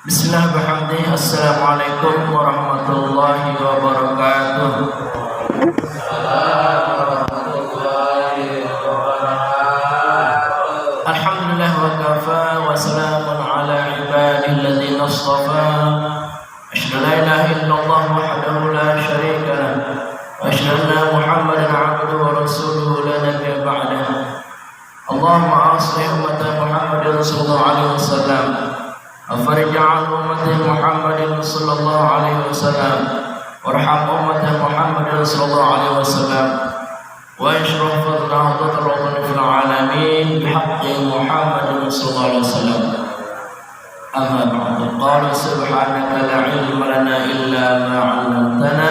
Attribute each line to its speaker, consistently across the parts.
Speaker 1: Bismillah bihamdih. Assalamualaikum warahmatullahi wabarakatuh. Alhamdulillah wa kafa wa salamun ala ibadil ladzina istafa. Asyhadu la ilaha illallah wahdahu la syarika lah wa asyhadu anna Muhammadan 'abduhu wa rasuluhu la nabiyya ba'dahu. Allahumma aslih ummata Muhammadin sallallahu alaihi wasallam. Afarij 'an ummati Muhammadin sallallahu alaihi wasallam. Warham ummata Muhammadin sallallahu alaihi wasallam. Wa ishrah fadlahu wa tarabana fil alamin bihaqqi Muhammadin sallallahu alaihi wasallam. Amma ba'du. Qala subhanaka la ilma lana illa ma 'allamtana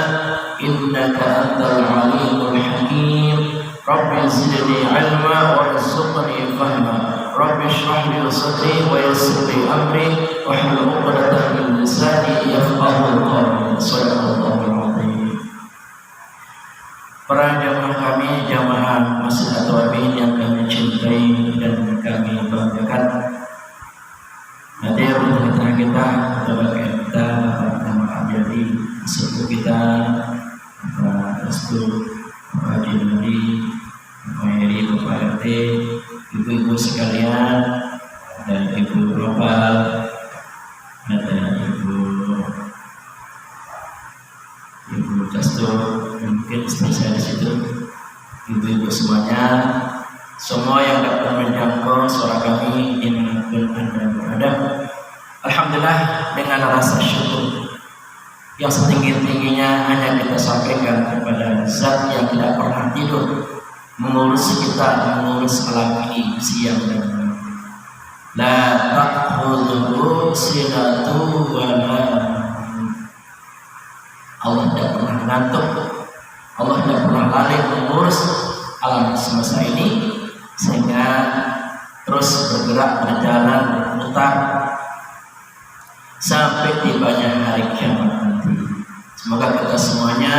Speaker 1: innaka antal alimul hakim. Rabbi zidni 'ilma warzuqni fahma. Rabbi shrah li sadri wa yassir li amri wahlul 'uqdatam min lisani yafqahu qawli. Shadaqallahul 'azim. Para jamaah kami, jamaah Masjid At-Tawabin yang kami cintai dan kami banggakan, hadir di tengah kita sebagai kita Bapak Jadi sepupu kita, Bapak Restu, Bapak Haji Nuri, Bapak Heri, Bapak RT, ibu-ibu sekalian, dan Ibu Global, ada Ibu Castor, mungkin istri saya di situ, ibu-ibu semuanya, semua yang dapat menjangkau suara kami dimanapun Anda berada. Alhamdulillah, dengan rasa syukur yang setinggi-tingginya hanya kita sampaikan kepada Zat yang tidak pernah tidur, mengurus kita, mengurus alam ini siang dan malam. La ta'khudhuhu sinatun wa la nawm. Allah tidak pernah ngantuk, Allah tidak pernah lalai mengurus alam semesta ini, sehingga terus bergerak, berjalan, berputar sampai tibanya hari kiamat nanti. Semoga kita semuanya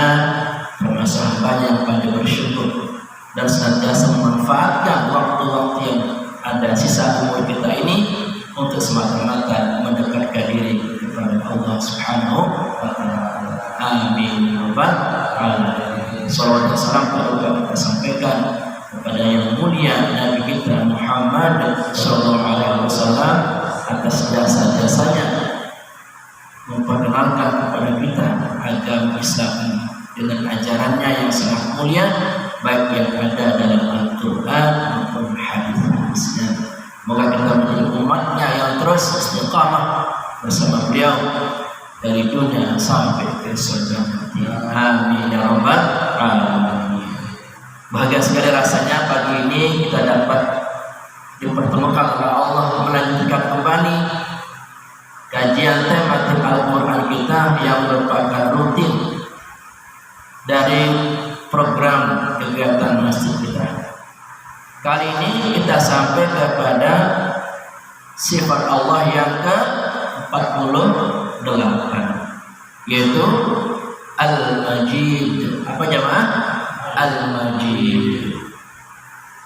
Speaker 1: termasuk banyak bersyukur dan senantiasa memanfaatkan waktu-waktu yang ada sisa umur kita ini untuk semata-mata mendekatkan diri kepada Allah Subhanahu wa Ta'ala. Amin. Salawat dan salam kita sampaikan kepada yang mulia Nabi kita Muhammad sallallahu alaihi wasallam atas jasa-jasanya memperkenalkan kepada kita agama Islam dengan ajarannya yang sangat mulia, baik yang ada dalam Al-Quran maupun hadis-hadisnya. Semoga kita menjadi umatnya yang terus istiqamah bersama beliau dari dunia sampai ke surga nanti. Amin ya rabbal alamin. Bahagia sekali rasanya pagi ini kita dapat dipertemukan oleh Allah melanjutkan kembali kajian tematik Al-Quran kita yang merupakan rutin dari program kegiatan masjid kita. Kali ini kita sampai kepada sifat Allah yang ke-48, yaitu Al-Majid. Apa jemaah? Al-Majid.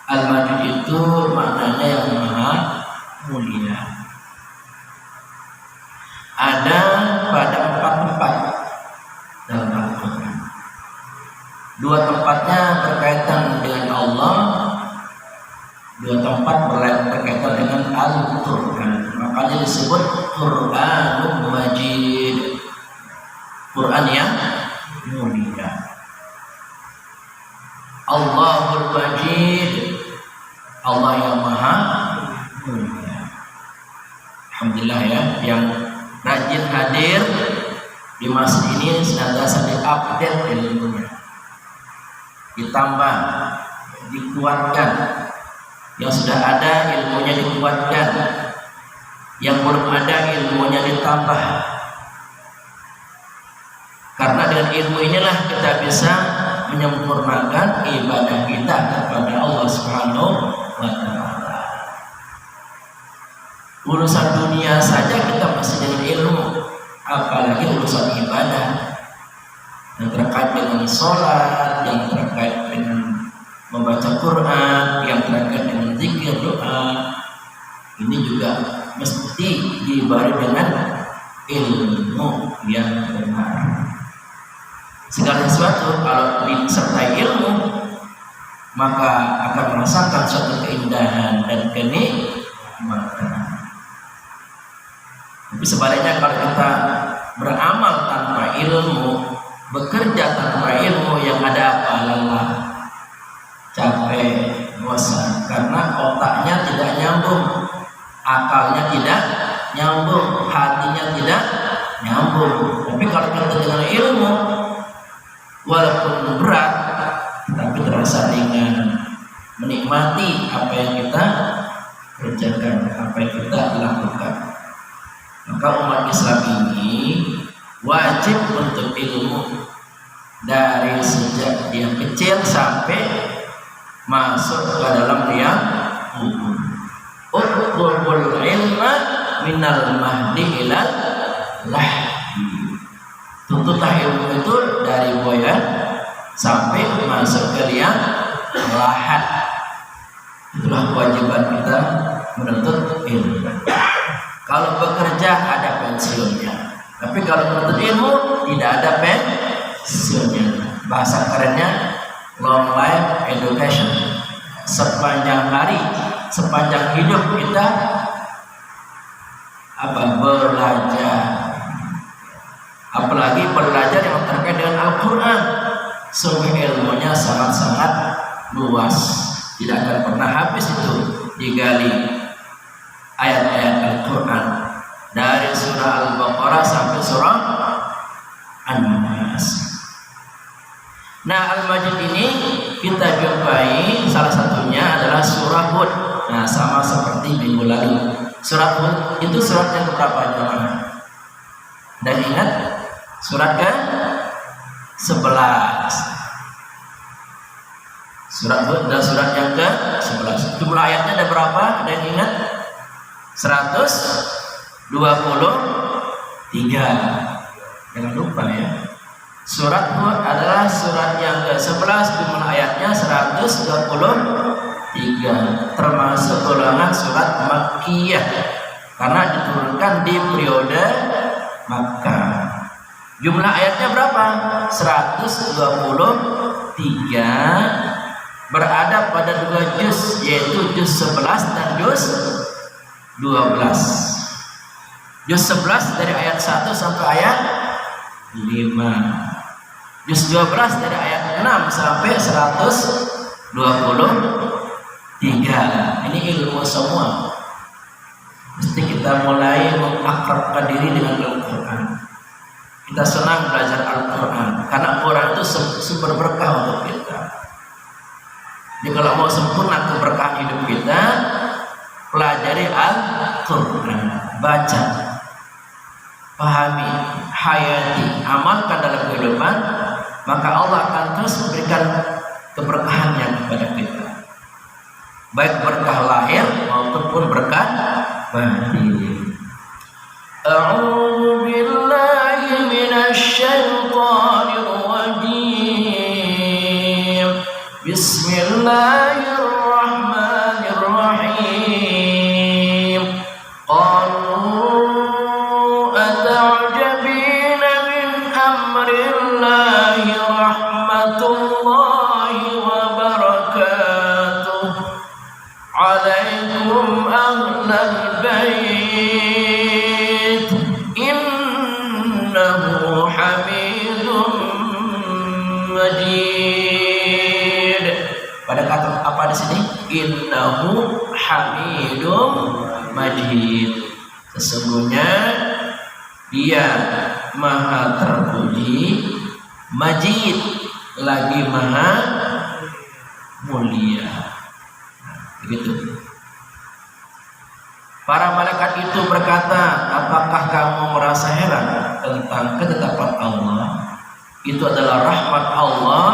Speaker 1: Al-Majid itu maknanya yang maha mulia. Ada pada 4 tempat dalam Al-Quran. 2 tempatnya berkaitan dengan Allah, 2 tempat berkaitan dengan Al-Quran. Makanya disebut Quranul Majid, Quran yang mulia. Allahul Majid, Allah yang maha mulia. Alhamdulillah ya, yang rajin hadir di masjid ini senantiasa diupdate ilmunya, ditambah, dikuatkan. Yang sudah ada ilmunya dikuatkan, yang belum ada ilmunya ditambah. Karena dengan ilmu inilah kita bisa menyempurnakan ibadah kita kepada Allah Subhanahu wa Ta'ala. Urusan dunia saja kita masih dengan ilmu, apalagi urusan ibadah yang terkait dengan sholat, yang terkait dengan membaca Quran, yang terkait dengan zikir doa. Ini juga mesti dibarengi dengan ilmu yang benar. Segala sesuatu kalau disertai ilmu maka akan merasakan suatu keindahan dan kenikmatan. Tapi sebaliknya kalau kita beramal tanpa ilmu, bekerja tanpa ilmu, yang ada apa? Lelah, capek, bosan, karena otaknya tidak nyambung, akalnya tidak nyambung, hatinya tidak nyambung. Tapi kalau kita dengan ilmu, walaupun berat tapi terasa ringan, menikmati apa yang kita kerjakan, apa yang kita lakukan. Maka umat Islam ini wajib untuk ilmu dari sejak dia kecil sampai masuk ke dalam liang kubur. Utlubul ilma minal mahdi ilal lahdi. Tuntutlah ilmu itu dari boyan sampai masuk ke liang lahat. Itulah kewajiban kita menuntut ilmu. Kalau bekerja ada pensiunnya, tapi kalau menuntut ilmu tidak ada pensiunnya. Bahasa kerennya long life education. Sepanjang hari, sepanjang hidup kita belajar. Apalagi belajar yang terkait dengan Al-Quran. Sungguh ilmunya sangat-sangat luas, tidak akan pernah habis itu digali ayat-ayat Al-Quran dari surah Al-Baqarah sampai surah An-Nas. Nah, Al-Majid ini kita jumpai salah satunya adalah surah Hud. Nah, sama seperti minggu lalu. Surat Hud itu surat yang keberapa jemaah? Dan ingat surat ke-11. Surat Hud adalah surat yang ke-11. Jumlah ayatnya ada berapa? Ada yang ingat? 123. Jangan lupa ya. Surat Hud adalah surat yang ke-11, jumlah ayatnya 123, termasuk golongan surat Makkiyah karena diturunkan di periode Makkah. Jumlah ayatnya berapa? 123, berada pada 2 juz, yaitu juz 11 dan juz 12. Juz 11 dari ayat 1 sampai ayat 5. Juz 12 dari ayat 6 sampai 123. Ini ilmu semua. Mesti kita mulai mengakrabkan diri dengan Al-Quran. Kita senang belajar Al-Quran karena Al-Quran itu sumber berkah untuk kita. Jadi kalau mau sempurna keberkahan hidup kita, pelajari Al-Quran, baca, pahami, hayati, amalkan dalam kehidupan, maka Allah akan terus memberikan keberkahannya kepada kita, baik berkah lahir maupun berkah batin. A'udzu billahi minasy syaithanir rajim. Bismillahirrahmanirrahim. Qalu ata'jabina min amrillahi rahmatullahi wa barakatuh alaikum ahlal bait innahu hamidum majid. Pada kata apa di sini? Innahu hamidum majid. Sesungguhnya dia maha terpuji, majid, lagi maha mulia. Begitu. Para malaikat itu berkata, apakah kamu merasa heran tentang ketetapan Allah? Itu adalah rahmat Allah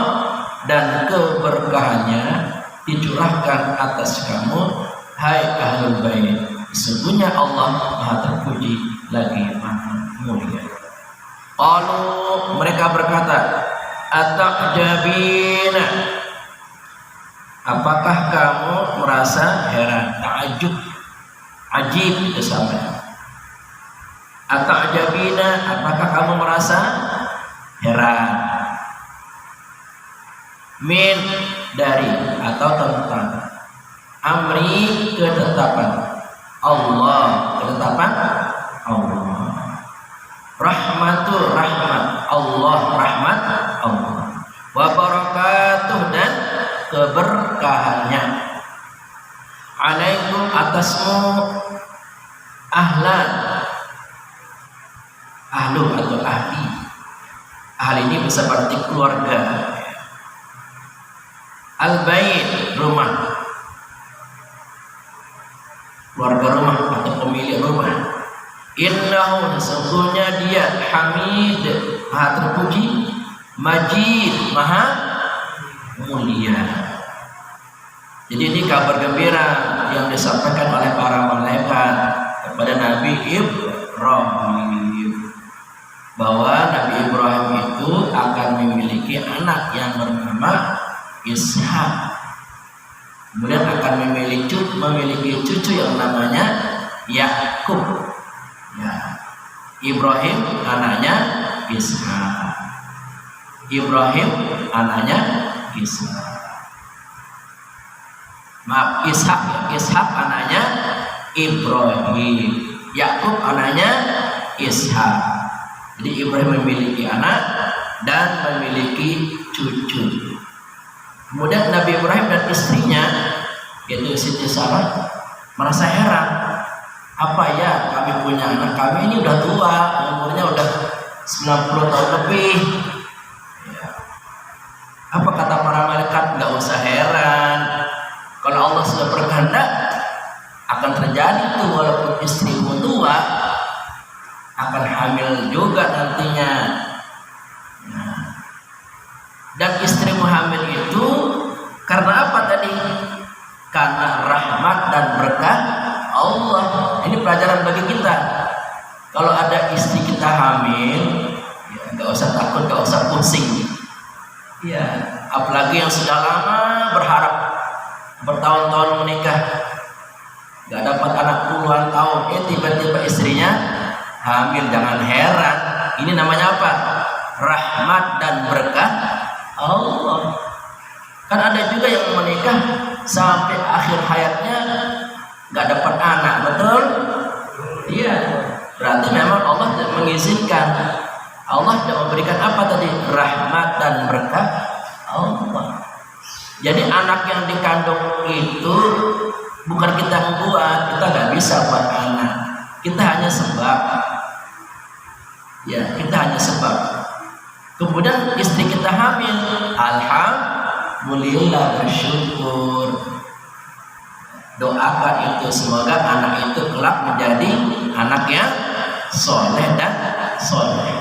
Speaker 1: dan keberkahannya dicurahkan atas kamu, hai ahlul bait. Sesungguhnya Allah maha terpuji, lagi maha mulia. Qalu, mereka berkata, ata'jabina, apakah kamu merasa heran? Ta'ajub, ajib itu sama. Ata'jabina ta'jabina, apakah kamu merasa heran? Min, dari atau tentang. Amri, ketetapan Allah, ketetapan Allah. Rahmatul, rahmat Allah, rahmat Allah. Wa barakatuh, dan keberkahannya. Alaikum, atasmu, ahlan, ahlu atau ahli. Ahli ini bisa berarti keluarga. Al-bait, rumah, keluarga rumah atau pemilik rumah. Innahu, sesungguhnya dia Hamid, maha terpuji, Majid, maha mulia. Jadi ini kabar gembira yang disampaikan oleh para malaikat kepada Nabi Ibrahim, bahwa Nabi Ibrahim itu akan memiliki anak yang bernama Ishak, kemudian akan memiliki cucu yang namanya Yakub. Ya, Ibrahim anaknya Ishak, Ibrahim anaknya Ishak. Maaf, Ishak anaknya Ibrahim, Yakub anaknya Ishak. Jadi Ibrahim memiliki anak dan memiliki cucu. Kemudian Nabi Ibrahim dan istrinya, yaitu Siti Sarah, merasa heran. Apa ya, kami punya anak, kami ini udah tua, umurnya udah 90 tahun lebih. Ya. Apa kata para malaikat? Nggak usah heran. Kalau Allah sudah berkehendak, akan terjadi tuh, walaupun istrimu tua, akan hamil juga nantinya. Nah. Dan istrimu hamil itu karena apa tadi? Karena rahmat dan berkah Allah. Ini pelajaran bagi kita. Kalau ada istri kita hamil, ya, nggak usah takut, nggak usah pusing. Ya, apalagi yang sudah lama berharap bertahun-tahun menikah, nggak dapat anak puluhan tahun, tiba-tiba istrinya hamil, jangan heran. Ini namanya apa? Rahmat dan berkah Allah. Kan ada juga yang menikah sampai akhir hayatnya nggak dapat anak, betul? Iya. Berarti memang Allah tidak mengizinkan. Allah tidak memberikan apa tadi? Rahmat dan berkah Allah. Jadi anak yang dikandung itu bukan kita membuat, kita nggak bisa buat anak. Kita hanya sebab. Ya, kita hanya sebab. Kemudian istri kita hamil, alhamdulillah, bersyukur. Doakan itu, semoga anak itu kelak menjadi anak yang soleh dan soleh.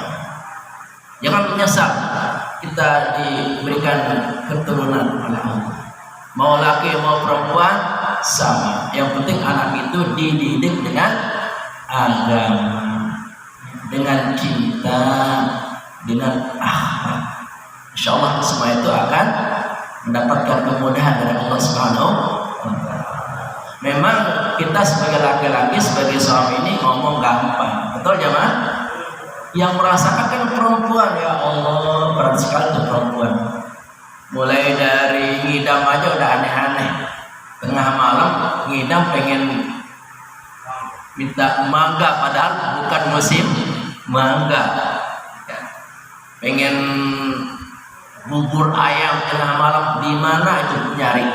Speaker 1: Jangan menyesal kita diberikan keturunan oleh Allah. Mau laki mau perempuan sama. Yang penting anak itu dididik dengan agama, dengan cinta, dengan akhlak. Insyaallah semua itu akan mendapatkan kemudahan dari Allah Subhanahu wa taala. Memang kita sebagai laki-laki, sebagai suami ini ngomong gampang, betul jemaah? Yang merasakan kan perempuan, ya Allah, berat sekali tuh perempuan. Mulai dari ngidam aja udah aneh-aneh. Tengah malam ngidam pengen minta mangga, padahal bukan musim mangga. Pengen bubur ayam tengah malam, di mana itu nyari?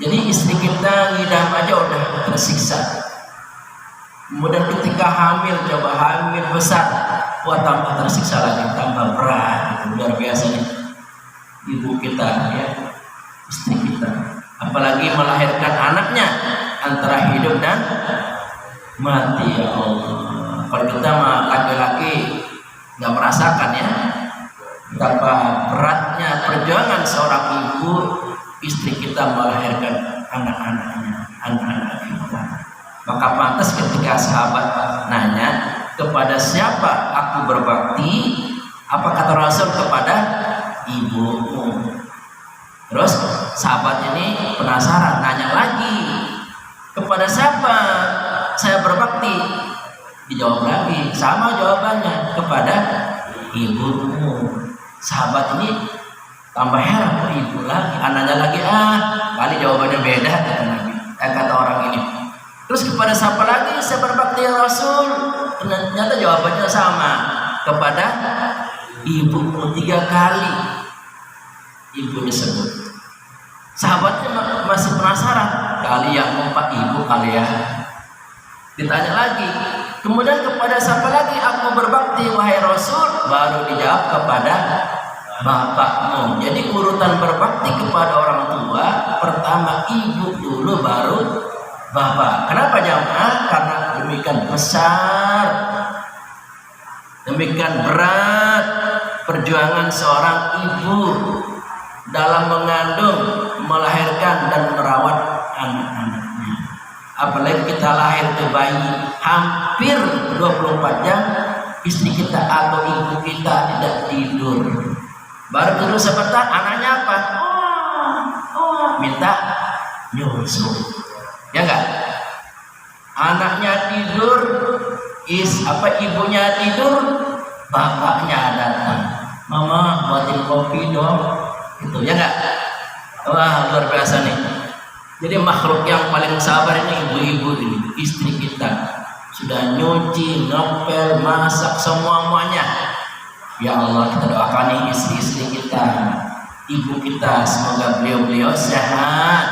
Speaker 1: Jadi istri kita ngidam aja udah tersiksa. Kemudian ketika hamil, coba hamil besar, wah tambah tersiksa lagi, tambah berat. Itu luar biasa nih ibu kita, ya, istri kita. Apalagi melahirkan anaknya antara hidup dan mati, ya Allah. Kalau kita mah laki-laki nggak merasakan ya betapa beratnya perjuangan seorang ibu, istri kita melahirkan anak-anaknya, anak-anak kita. Maka pantas ketika sahabat nanya, kepada siapa aku berbakti? Apa kata Rasul? Kepada ibumu. Terus sahabat ini penasaran, nanya lagi, kepada siapa saya berbakti? Dijawab lagi, sama jawabannya, kepada ibumu. Sahabat ini tambah heran, ibu lagi, anaknya lagi, kali jawabannya beda kata Nabi, kata orang ini. Terus kepada siapa lagi saya berbakti ya Rasul? Ternyata jawabannya sama, kepada ibumu. 3 kali ibu disebut. Sahabatnya masih penasaran, kali yang keempat ibu kali ya. Ditanya lagi, kemudian kepada siapa lagi aku berbakti wahai Rasul? Baru dijawab kepada bapakmu. Jadi urutan berbakti kepada orang tua, pertama ibu dulu, baru bapak. Kenapa jamaah? Karena demikian besar, demikian berat perjuangan seorang ibu dalam mengandung, melahirkan dan merawat anak-anaknya. Apalagi kita lahir ke bayi hampir 24 jam, istri kita atau ibu kita tidak tidur. Baru tidur sebentar, anaknya apa? Minta nyusu. Ya enggak? Anaknya tidur, ibunya tidur, bapaknya datang. Mama buatin kopi dong. Itu ya enggak? Wah, luar biasa nih. Jadi makhluk yang paling sabar ini ibu-ibu ini, istri kita. Sudah nyuci, ngepel, masak, semuanya. Ya Allah, kita doakan nih istri-istri kita, ibu kita, semoga beliau sehat,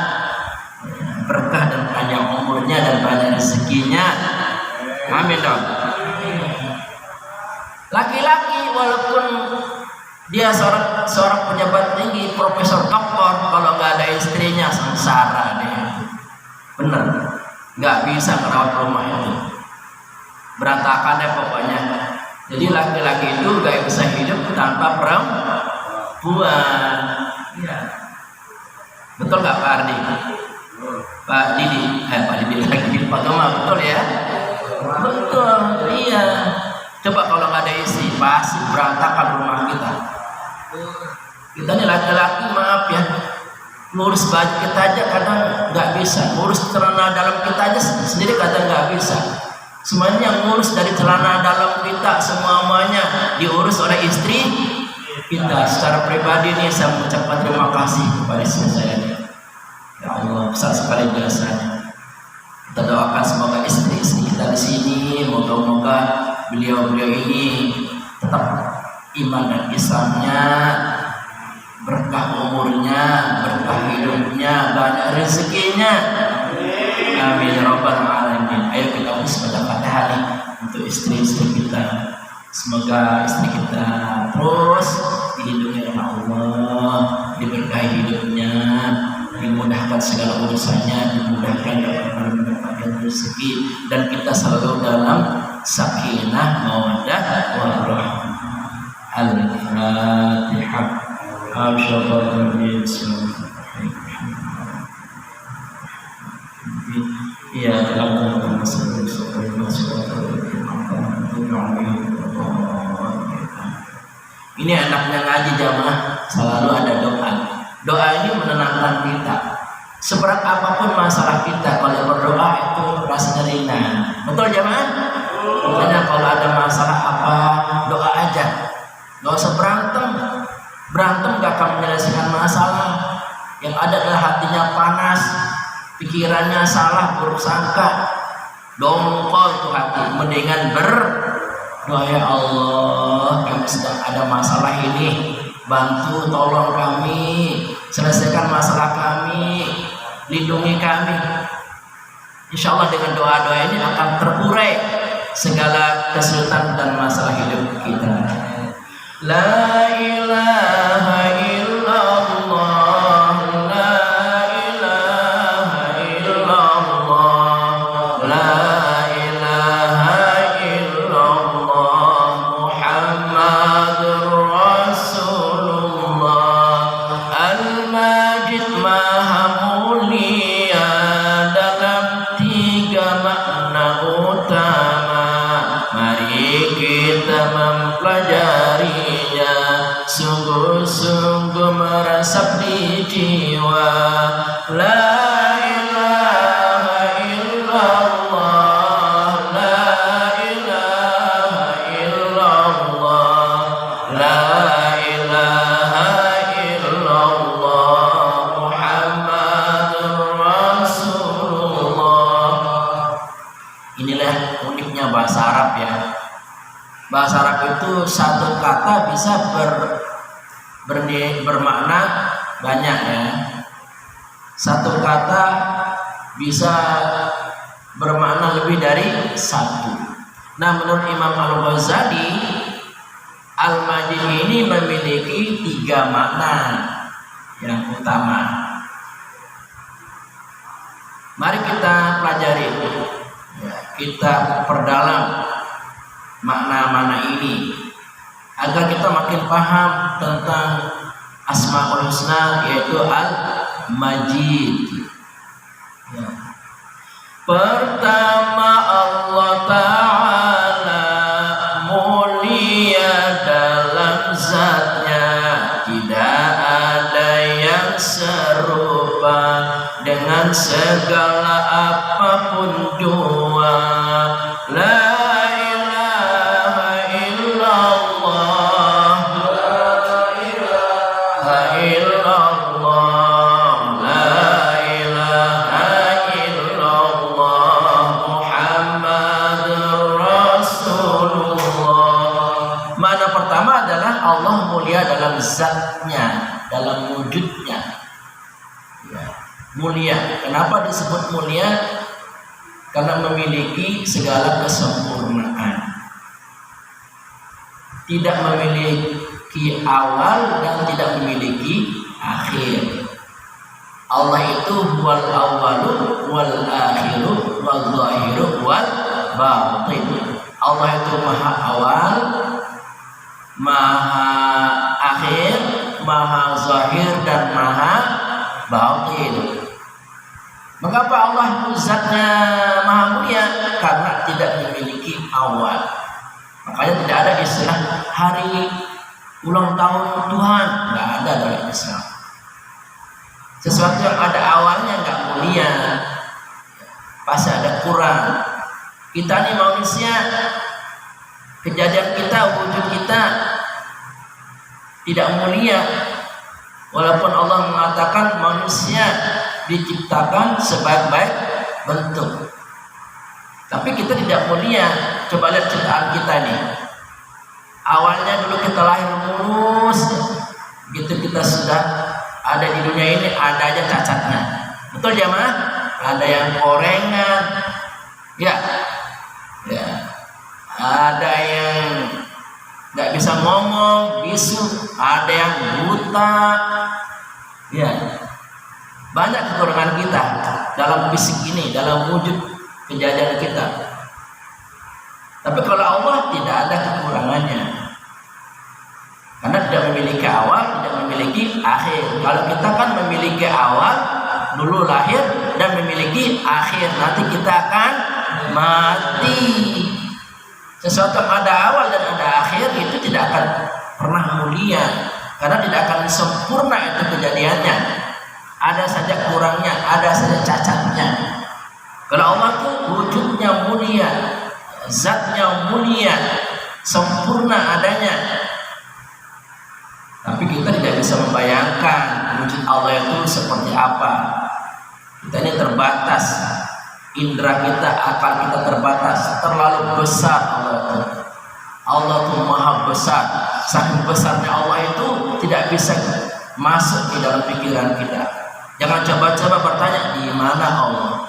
Speaker 1: berkah dan panjang umurnya dan banyak rezekinya. Amin dong. Laki-laki walaupun dia seorang pejabat tinggi, profesor, doktor, kalau nggak ada istrinya sengsara deh. Bener, nggak bisa merawat rumah itu, berantakan deh pokoknya. Jadi laki-laki itu nggak bisa hidup tanpa perempuan. Ya. Betul nggak Pak Ardi? Pak Didi, Pak Didi lagi, Pak Toma, betul ya? Betul, iya. Coba kalau nggak ada istri, pasti berantakan rumah kita. Kita ini laki-laki, maaf ya, ngurus baju kita aja kadang nggak bisa, ngurus celana dalam kita aja sendiri kadang nggak bisa. Semuanya yang ngurus dari celana dalam kita semuanya diurus oleh istri kita. Secara pribadi nih saya mengucapkan terima kasih kepada istri saya. Ya Allah, besar sekali jasanya. Kita doakan semoga istri-istri kita di sini, moga-moga beliau-beliau ini tetap iman dan Islamnya, berkah umurnya, berkah hidupnya, banyak rezekinya. Amin ya rabbal alamin. Ayo kita baca Fatihah nih untuk istri-istri kita. Semoga istri kita terus dilindungi oleh Allah, diberkahi hidupnya, dimudahkan segala urusannya, dimudahkan dalam mendapatkan rezeki, dan kita selalu dalam sakinah, mawaddah, warahmah. Al-Fatihah. Ya dalam ini anaknya ngaji jamaah, selalu ada doa. Doa ini menenangkan kita. Seberat apapun masalah kita, kalau berdoa itu rasanya ringan. Betul jamaah? Makanya kalau ada masalah apa, doa aja. Gak usah berantem. Berantem gak akan menyelesaikan masalah. Yang ada adalah hatinya panas, pikirannya salah, buruk sangka, dongkol tuh hati. Mendingan berdoa, ya Allah, kami sedang ada masalah ini, bantu, tolong kami, selesaikan masalah kami, lindungi kami. Insya Allah dengan doa-doa ini akan terurai segala kesulitan dan masalah hidup kita. La ilaha illallah, la ilaha illallah, la ilaha illallah, Muhammadur Rasulullah. Al-Majid Maha Mulia dalam 3 makna utama. Mari kita mempelajarinya, sungguh-sungguh meresap di jiwa. La ilaha illallah, la ilaha Arab ya. Bahasa Arab itu satu kata bisa bermakna banyak ya. Satu kata bisa bermakna lebih dari satu. Nah, menurut Imam Al-Ghazali, Al-Majid ini memiliki 3 makna yang utama. Mari kita pelajari, kita perdalam makna-makna ini agar kita makin paham tentang Asmaul Husna, yaitu Al-Majid. Ya. Pertama, Allah Ta'ala mulia dalam zatnya, tidak ada yang serupa dengan segala apapun jua. La ilaha illallah, la ilaha illallah, la ilaha illallah, Muhammadur Rasulullah. Mana pertama adalah Allah mulia dalam zatnya, dalam wujudnya. Ya, mulia. Kenapa disebut mulia? Karena memiliki segala kesempurnaan, tidak memiliki awal dan tidak memiliki akhir. Allah itu wal awwalu wal akhiru wal zahiru wal batin. Allah itu maha awal, maha akhir, maha zahir dan maha batin. Mengapa Allah zatnya maha mulia? Karena tidak memiliki awal. Makanya tidak ada istilah hari ulang tahun Tuhan, nggak ada dalam Islam. Sesuatu yang ada awalnya nggak mulia, pasti ada kurang. Kita ini manusia, kejadian kita, wujud kita tidak mulia. Walaupun Allah mengatakan manusia diciptakan sebaik-baik bentuk, tapi kita tidak mulia. Coba lihat ciptaan kita nih. Awalnya dulu kita lahir mulus, begitu kita sudah ada di dunia ini, ada aja cacatnya. Betul jamaah? Ada yang korengan, ya, ada yang nggak bisa ngomong, bisu, ada yang buta, ya. Banyak kekurangan kita dalam fisik ini, dalam wujud kejadian kita. Tapi kalau Allah tidak ada kekurangannya, karena tidak memiliki awal, tidak memiliki akhir. Kalau kita kan memiliki awal, dulu lahir, dan memiliki akhir. Nanti kita akan mati. Sesuatu yang ada awal dan ada akhir itu tidak akan pernah mulia, karena tidak akan sempurna itu kejadiannya. Ada saja kurangnya, ada saja cacatnya. Kalau Allah itu wujudnya mulia, zatnya mulia, sempurna adanya. Tapi kita tidak bisa membayangkan wujud Allah itu seperti apa. Kita ini terbatas, indera kita, akal kita terbatas, terlalu besar Allah itu. Allah itu maha besar. Saking besarnya Allah itu tidak bisa masuk di dalam pikiran kita. Jangan coba-coba bertanya di mana Allah.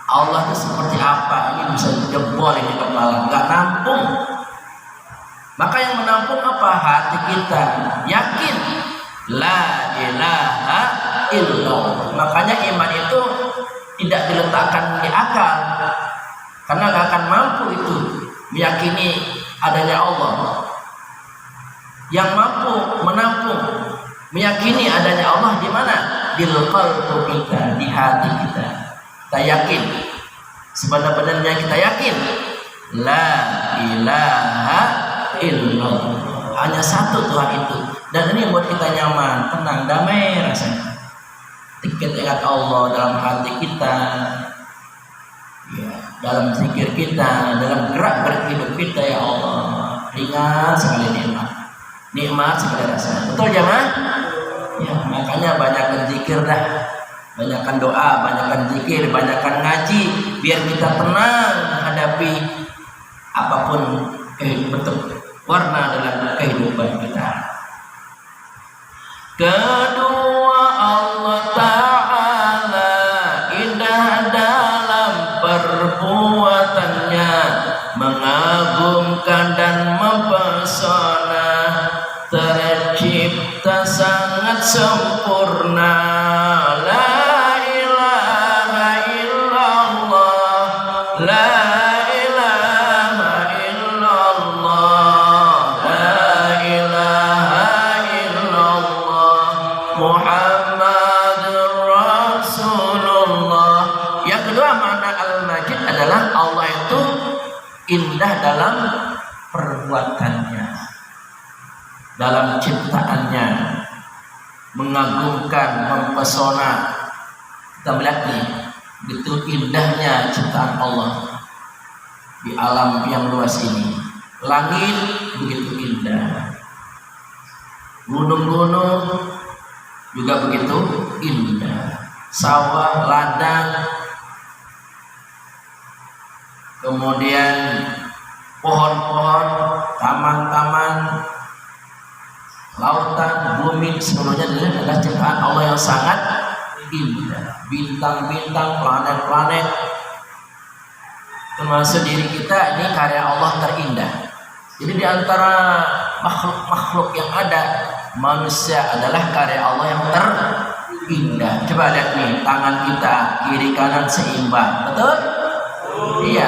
Speaker 1: Allah itu seperti apa? Ini bisa jebol ini kepala, nggak nampung. Maka yang menampung apa? Hati kita. Yakin la ilaha illallah. Makanya iman itu tidak diletakkan di akal, karena nggak akan mampu itu meyakini adanya Allah. Yang mampu menampung, meyakini adanya Allah di mana? Bil qalbi kita, di hati kita. Kita yakin, sebenar-benarnya kita yakin la ilaha illallah, hanya satu Tuhan itu. Dan ini buat kita nyaman, tenang, damai rasanya. Kita ingat Allah dalam hati kita, ya, dalam zikir kita, dalam gerak hidup kita. Ya Allah, ringan sekali nikmat sekali rasanya. Betul jemaah? Ya, makanya banyakkan zikir dah, banyakkan doa, banyakkan zikir, banyakkan ngaji, biar kita tenang menghadapi apapun apapun bentuk warna dalam kehidupan kita. Kedua, Allah Ta'ala indah dalam perbuatannya, mengagumkan dan mempesona, tercipta sangat sempurna. La ilaha illallah, la ilaha illallah, la ilaha illallah, Muhammadur Rasulullah. Yang kedua, makna Al-Majid adalah Allah itu indah dalam perbuatannya, dalam ciptaannya, mengagumkan, mempesona. Kita melihat nih, begitu indahnya ciptaan Allah di alam yang luas ini. Langit begitu indah, gunung-gunung juga begitu indah, sawah, ladang, kemudian pohon-pohon, taman-taman, lautan, bumi, seluruhnya adalah ciptaan Allah yang sangat indah. Bintang-bintang, planet-planet, termasuk diri kita, ini karya Allah terindah. Jadi di antara makhluk-makhluk yang ada, manusia adalah karya Allah yang terindah. Coba lihat nih, tangan kita kiri kanan seimbang, betul? Iya.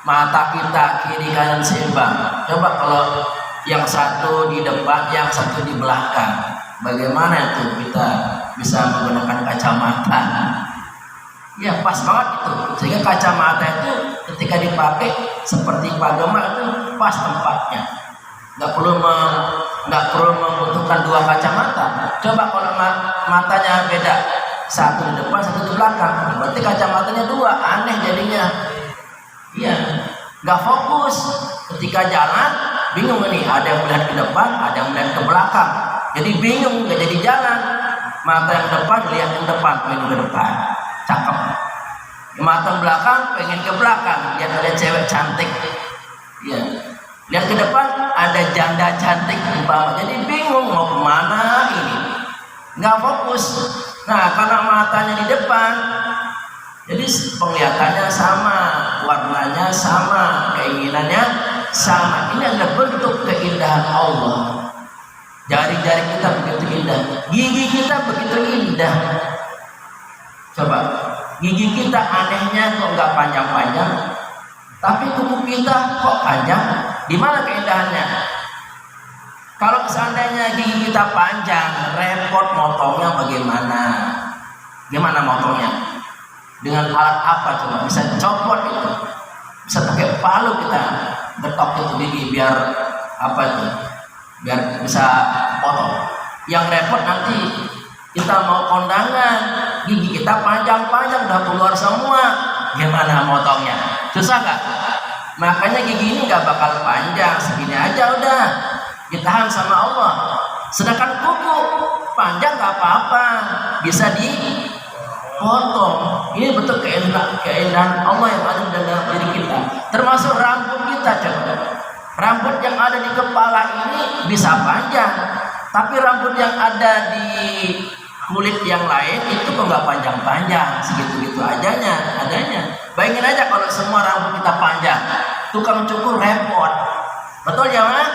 Speaker 1: Mata kita kiri kanan seimbang. Coba kalau yang satu di depan, yang satu di belakang, bagaimana itu kita bisa menggunakan kacamata? Ya pas banget itu. Sehingga kacamata itu ketika dipakai seperti pagama itu pas tempatnya. Nggak perlu membutuhkan dua kacamata. Coba kalau matanya beda, satu di depan, satu di belakang, berarti kacamatanya dua, aneh jadinya. Iya, nggak fokus. Ketika jalan bingung nih, ada yang melihat ke depan, ada yang melihat ke belakang, jadi bingung, nggak jadi jalan. Mata yang depan lihat yang depan, pengen ke depan, cakep. Mata yang belakang pengen ke belakang, lihat ada cewek cantik, iya. Lihat ke depan ada janda cantik, jadi bingung mau kemana ini, nggak fokus. Nah, karena matanya di depan, jadi penglihatannya sama, warnanya sama, keinginannya sama. Ini adalah bentuk keindahan Allah. Jari-jari kita begitu indah, gigi kita begitu indah. Coba, gigi kita anehnya kok nggak panjang-panjang, tapi kuku kita kok panjang. Di mana keindahannya? Kalau seandainya gigi kita panjang, repot motongnya bagaimana? Gimana motongnya? Dengan alat apa coba? Bisa copot itu, bisa pakai palu kita getok itu gigi biar apa itu? Biar bisa potong. Yang repot nanti kita mau kondangan, gigi kita panjang-panjang udah keluar semua, gimana motongnya? Susah nggak? Makanya gigi ini nggak bakal panjang, segini aja udah ditahan sama Allah. Sedangkan kuku panjang nggak apa-apa, bisa dipotong. Ini betul keindahan Allah yang ada dalam diri kita. Termasuk rambut kita, coba. Rambut yang ada di kepala ini bisa panjang, tapi rambut yang ada di kulit yang lain itu kok nggak panjang-panjang, segitu-gitu adanya. Bayangin aja kalau semua rambut kita panjang, tukang cukur repot, betul ya mas?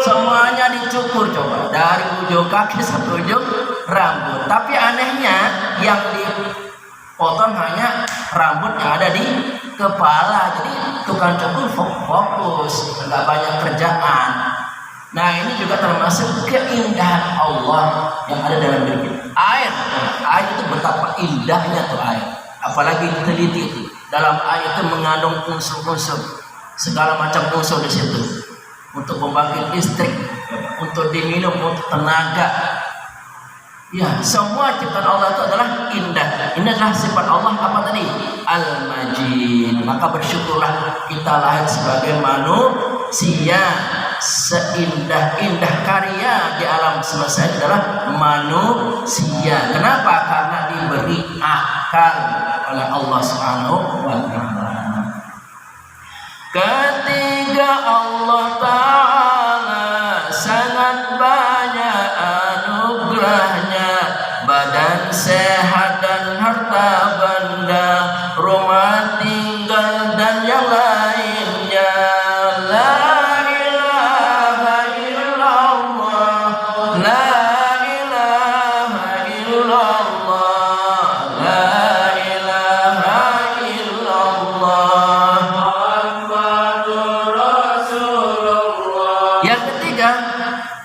Speaker 1: Semuanya dicukur coba, dari ujung kaki sampai ujung rambut. Tapi anehnya yang dipotong hanya rambut yang ada di kepala. Jadi tukang cukur fokus, nggak banyak kerjaan. Nah, ini juga termasuk keindahan Allah yang ada dalam diri kita. Air itu betapa indahnya tuh air. Apalagi diteliti itu. Dalam air itu mengandung unsur-unsur, segala macam unsur di situ. Untuk membangkit listrik, untuk diminum, untuk tenaga. Ya, semua ciptaan Allah itu adalah indah. Ini adalah sifat Allah apa tadi? Al-Majid. Maka bersyukurlah kita lahir sebagai manusia. Seindah-indah karya di alam semesta ini adalah manusia. Kenapa? Karena diberi akal oleh Allah Subhanahu wa Ta'ala. Ketiga, Allah Ta'ala sangat banyak anugerahnya, badan sehat dan harta benda, rumah tinggal dan yang lainnya. La ilaha illallah, la ilaha illallah, la ilaha illallah. Yang ketiga,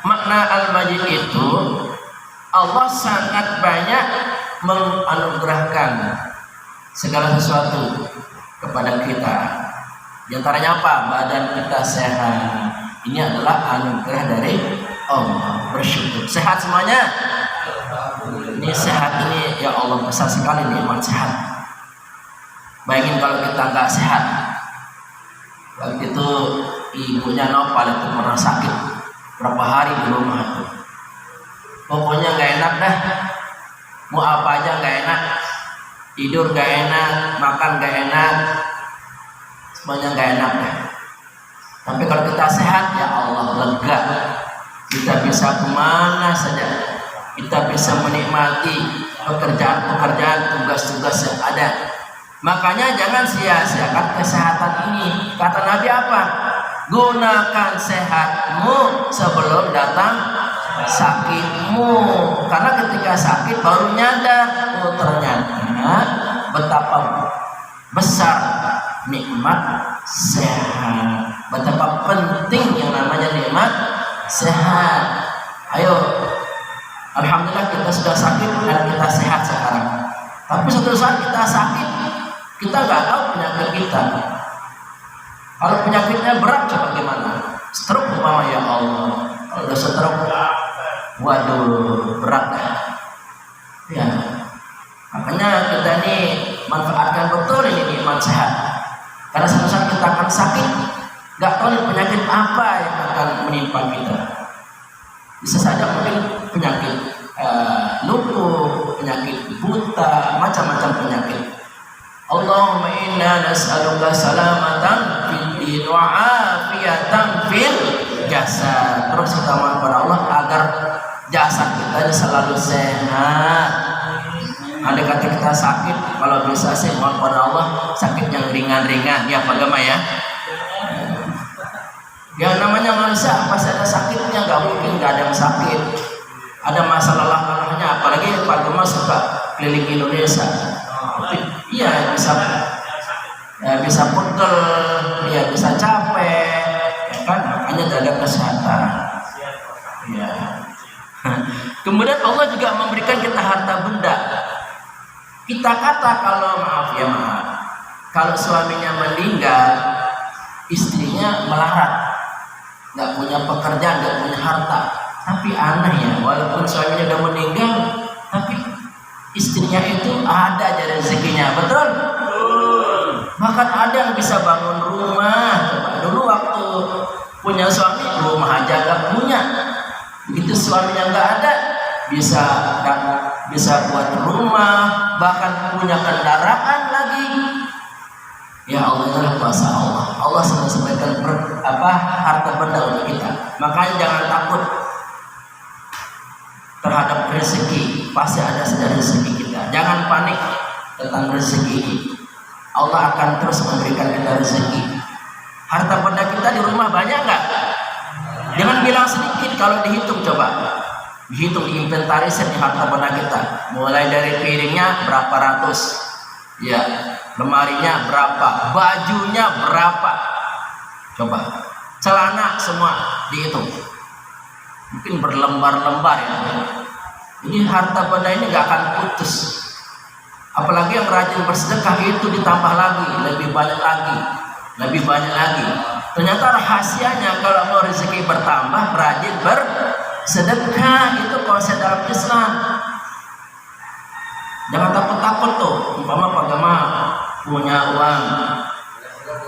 Speaker 1: makna al-majid itu Allah sangat banyak menganugerahkan segala sesuatu kepada kita. Di antaranya apa? Badan kita sehat. Ini adalah anugerah dari Allah. Bersyukur. Sehat semuanya? Ini sehat ini ya Allah, besar sekali nikmat sehat. Bayangin kalau kita nggak sehat. Waktu itu ibunya Nopal itu pernah sakit berapa hari di rumah itu. Pokoknya nggak enak dah. Mau apa aja nggak enak. Tidur nggak enak, makan nggak enak, semuanya nggak enak dah. Tapi kalau kita sehat, ya Allah lega. Kita bisa kemana saja. Kita bisa menikmati pekerjaan-pekerjaan, tugas-tugas yang ada. Makanya jangan sia-siakan kesehatan ini. Kata Nabi apa? Gunakan sehatmu sebelum datang sakitmu. Karena ketika sakit baru nyadar, oh ternyata betapa besar nikmat sehat, betapa penting yang namanya nikmat sehat. Ayo, alhamdulillah kita sudah sakit dan kita sehat sekarang. Tapi suatu saat kita sakit, kita nggak tahu penyakit kita. Kalau penyakitnya berat, coba gimana? Stroke umpama, ya Allah. Kalau udah stroke, waduh, berat dah. Ya, makanya kita ini manfaatkan betul ini nikmat sehat. Karena suatu saat kita akan sakit, nggak tahu nih penyakit apa yang akan menimpa kita. Bisa saja mungkin penyakit lumpuh, penyakit buta, macam-macam penyakit. Allahumma inna nas'aluka salamatan fid din wa afiyatan fil jasad. Terus kita mohon kepada Allah agar jasad kita selalu sehat. Ada kata kita sakit, kalau bisa sih mohon kepada Allah sakit yang ringan-ringan. Ya Pak Gama ya. Yang namanya manusia pasti ada sakitnya, nggak mungkin nggak ada yang sakit. Ada masalah lelah-lelahnya, apalagi Pak Gama suka keliling Indonesia. Iya, bisa pegel, ya bisa capek, ya kan? Makanya jaga kesehatan. Ya. Kemudian Allah juga memberikan kita harta benda. Kita kata kalau kalau suaminya meninggal, istrinya melarat, nggak punya pekerjaan, nggak punya harta. Tapi aneh ya, walaupun suaminya udah meninggal, tapi istrinya itu ada aja rezekinya, betul? Bahkan ada yang bisa bangun rumah. Coba dulu waktu punya suami, rumah aja gak punya. Begitu suaminya nggak ada, bisa buat rumah, bahkan punya kendaraan lagi. Ya Allah, adalah kuasa Allah. Allah sudah sampaikan harta benda untuk kita. Makanya jangan takut terhadap rezeki, pasti ada saja rezeki kita. Jangan panik tentang rezeki. Allah akan terus memberikan kita rezeki. Harta benda kita di rumah banyak nggak? Jangan bilang sedikit. Kalau dihitung, coba dihitung, diinventarisir di harta benda kita. Mulai dari piringnya berapa ratus, ya, lemarinya berapa, bajunya berapa, coba, celana semua dihitung. Mungkin berlembar-lembar ya. Ini harta benda ini gak akan putus. Apalagi yang rajin bersedekah itu ditambah lagi, lebih banyak lagi, lebih banyak lagi. Ternyata rahasianya kalau mau rezeki bertambah, rajin bersedekah. Itu konsep dalam Islam. Jangan takut-takut tuh. Umpama Pak Gama punya uang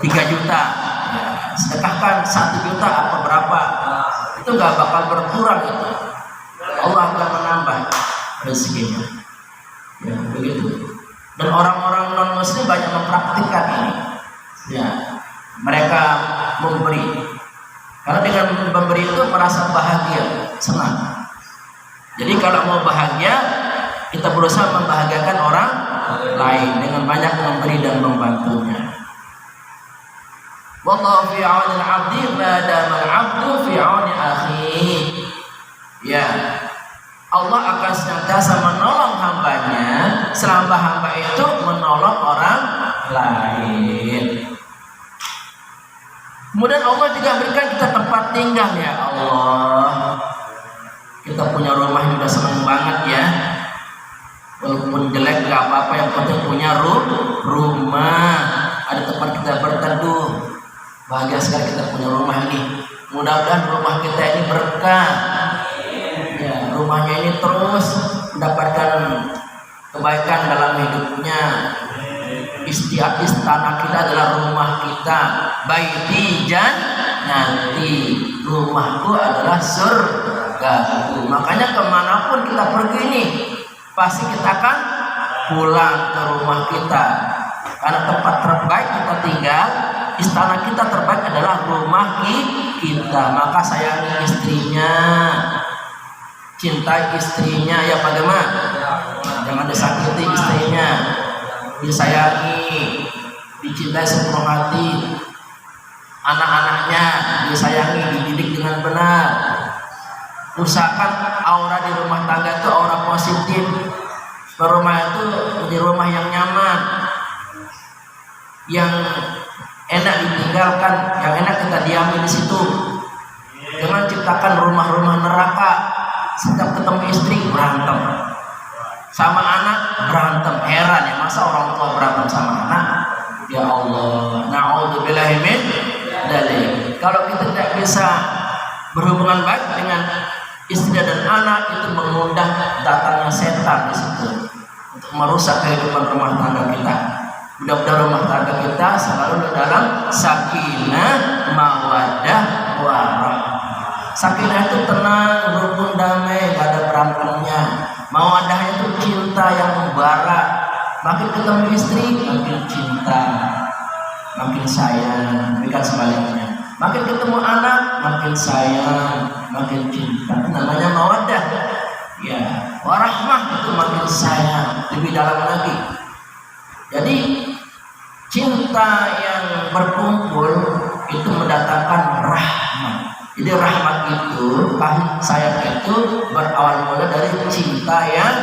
Speaker 1: 3 juta, ya, sedekahkan 1 juta apa berapa, itu gak bakal berkurang itu. Allah akan menambah rezekinya. Ya, begitu. Dan orang-orang non muslim banyak mempraktikkan ini. Ya. mereka memberi. Karena dengan memberi itu merasa bahagia, senang. Jadi kalau mau bahagia, kita berusaha membahagiakan orang lain dengan banyak memberi dan membantunya. Wallahu fi 'auni al-'abdi ma dama al-'abdu fi 'auni akhihi. Ya, Allah akan senantiasa menolong hambanya selama hamba itu menolong orang lain. Kemudian Allah juga berikan kita tempat tinggal, ya Allah. Kita punya rumah juga senang banget ya. Walaupun jelek gak apa-apa, yang penting punya rumah, ada tempat kita berteduh. Bahagia sekali kita punya rumah ini. Mudah-mudahan rumah kita ini berkah. Ya, rumahnya ini terus mendapatkan kebaikan dalam hidupnya. Istana kita adalah rumah kita. Baiti jannati, rumahku adalah surga. Makanya kemanapun kita pergi ini, pasti kita akan pulang ke rumah kita. Karena tempat terbaik kita tinggal, istana kita terbaik adalah rumah kita. Maka sayangi istrinya, cintai istrinya, ya bagaimana? Jangan disakiti istrinya, disayangi, dicintai sepenuh hati. Anak-anaknya disayangi, dididik dengan benar. Usahakan aura di rumah tangga itu aura positif. Rumah itu menjadi rumah yang nyaman, yang enak ditinggalkan, yang enak kita diami di situ. Jangan ciptakan rumah-rumah neraka. Setiap ketemu istri berantem, sama anak berantem. Heran ya, masa orang tua berantem sama anak? Ya Allah, na'udzubillahi min dzalik. Kalau kita tidak bisa berhubungan baik dengan istri dan anak, itu mengundang datangnya setan di situ untuk merusak kehidupan rumah tangga kita. Mudah-mudahan rumah tangga kita selalu dalam sakinah, mawaddah, warahmah. Sakinah itu tenang, rukun, damai, gak ada berantemnya. Mawaddah itu cinta yang membara. Makin ketemu istri, makin cinta, makin sayang. Bukan sebaliknya. Makin ketemu anak, makin sayang, makin cinta. Itu namanya mawaddah. Ya, warahmah itu makin sayang, lebih dalam lagi. Jadi cinta yang berkumpul itu mendatangkan rahmat. Jadi rahmat itu, kasih sayang itu berawal mula dari cinta yang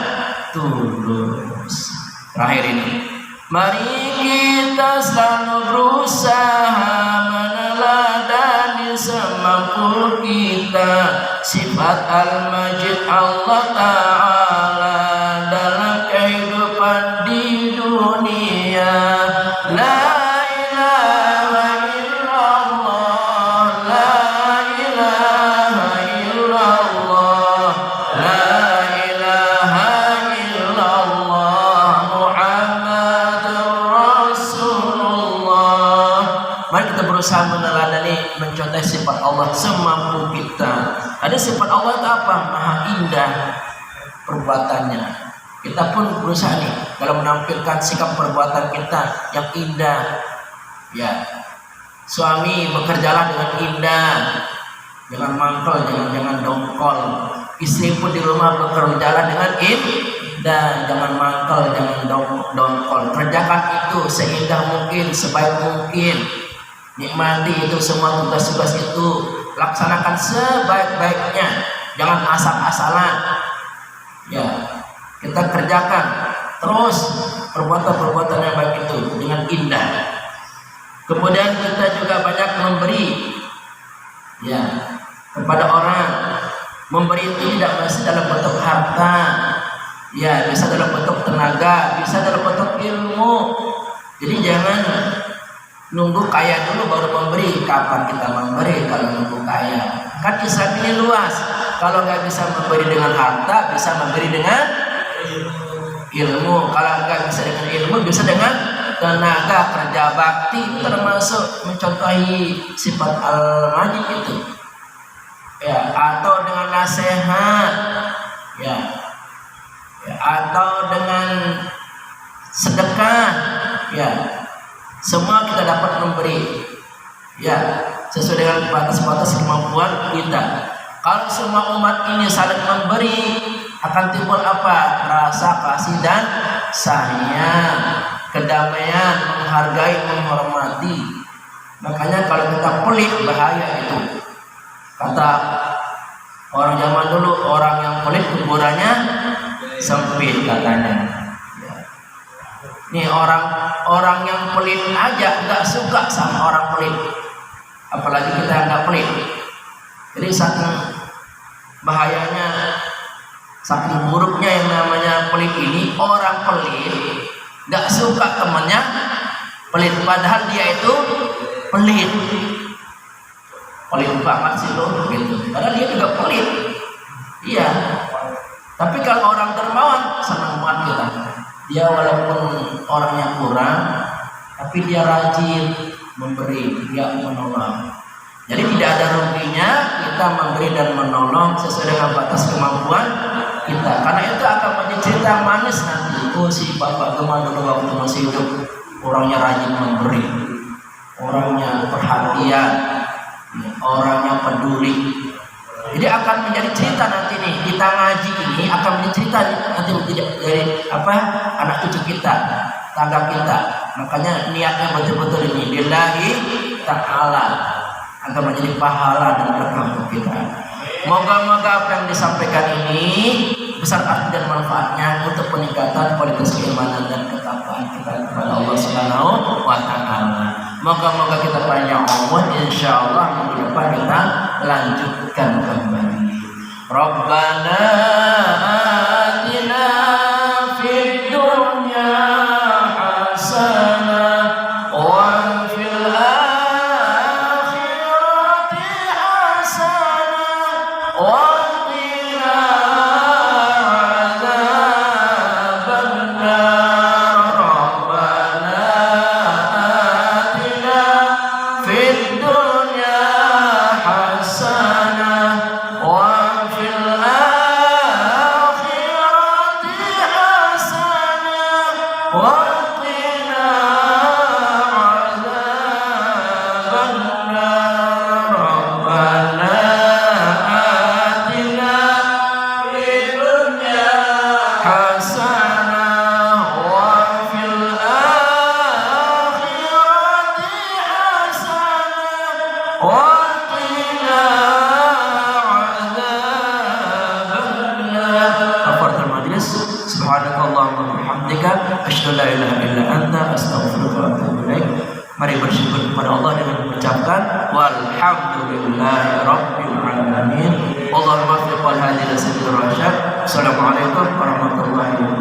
Speaker 1: tulus. Terakhir ini, mari kita selalu berusaha meneladani semampu kita sifat al-majid Allah Ta'ala dalam kehidupan di dunia. La ilaha illallah, la ilaha illallah, la ilaha illallah, Muhammadur Rasulullah. Mari kita berusaha meneladani, mencontoh sifat Allah semampu kita. Ada sifat Allah itu apa? Maha indah perbuatannya. Kita pun berusaha nih dalam menampilkan sikap perbuatan kita yang indah. Ya, suami bekerjalah dengan indah, jangan mangkel, jangan dongkol. Istri pun di rumah bekerjalah dengan indah, jangan mangkel, jangan dongkol. Kerjakan itu seindah mungkin, sebaik mungkin. Nikmati itu semua tugas-tugas itu, laksanakan sebaik-baiknya, jangan asal-asalan. Ya, kita kerjakan terus perbuatan-perbuatan yang baik itu dengan indah. Kemudian kita juga banyak memberi, ya, kepada orang. Memberi itu tidak mesti dalam bentuk harta, ya, bisa dalam bentuk tenaga, bisa dalam bentuk ilmu. Jadi jangan nunggu kaya dulu baru memberi. Kapan kita memberi kalau nunggu kaya? Kan Islam ini luas. Kalau nggak bisa memberi dengan harta, bisa memberi dengan ilmu. Kalau nggak bisa dengan ilmu, bisa dengan tenaga, kerja bakti. Itu termasuk mencontohi sifat al-majid itu. Ya, atau dengan nasihat, ya, atau dengan sedekah, ya. Semua kita dapat memberi. Ya, sesuai dengan batas-batas kemampuan kita. Kalau semua umat ini saling memberi, akan timbul apa? Rasa kasih dan sayang, kedamaian, menghargai, menghormati. Makanya kalau kita pelit, bahaya itu. Kata orang zaman dulu, orang yang pelit kuburannya sempit katanya. Nih orang yang pelit aja nggak suka sama orang pelit, apalagi kita nggak pelit. Jadi saking bahayanya, saking buruknya yang namanya pelit ini, orang pelit nggak suka temannya pelit, padahal dia itu pelit banget sih lo gitu, padahal dia juga pelit. Iya, tapi kalau orang dermawan senang banget kita. Dia walaupun orangnya kurang, tapi dia rajin memberi, dia menolong. Jadi tidak ada ruginya kita memberi dan menolong sesuai dengan batas kemampuan kita, karena itu akan menjadi cerita manis nanti. Oh, si bapak Gema dulu waktu masih hidup orangnya rajin memberi, orangnya perhatian, orangnya peduli. Jadi akan menjadi cerita nanti nih, kita ngaji ini akan menjadi cerita nanti dari anak cucu kita, tangga kita. Makanya niatnya betul-betul ini lillahi ta'ala, akan menjadi pahala dan berkah untuk kita. Moga-moga apa yang disampaikan ini besar arti dan manfaatnya untuk peningkatan kualitas keimanan dan ketakwaan kita kepada Allah Subhanahu wa taala. Moga-moga kita panjang umur, insyaallah minggu depan kita lanjutkan kembali. Rabbana atina fid dunya hasanah wa fil akhirati hasanah wa qina adzabannar. Rabbana atina fid dunya hasanah wa fil akhirati hasanah wa qina adzabannar. Rabbana atina fid dunya hasanah wa fil akhirati hasanah wa qina adzabannar. Kafaratul majlis. Subhanakallahumma wa bihamdika asyhadu an la ilaha illa anta astaghfiruka wa atubu ilaik. Mari bersyukur kepada Allah dengan mengucapkan walhamdulillahi rabbil alamin. Allahumma fi qul hadhihi sabil rasyad. Assalamualaikum warahmatullahi wabarakatuh.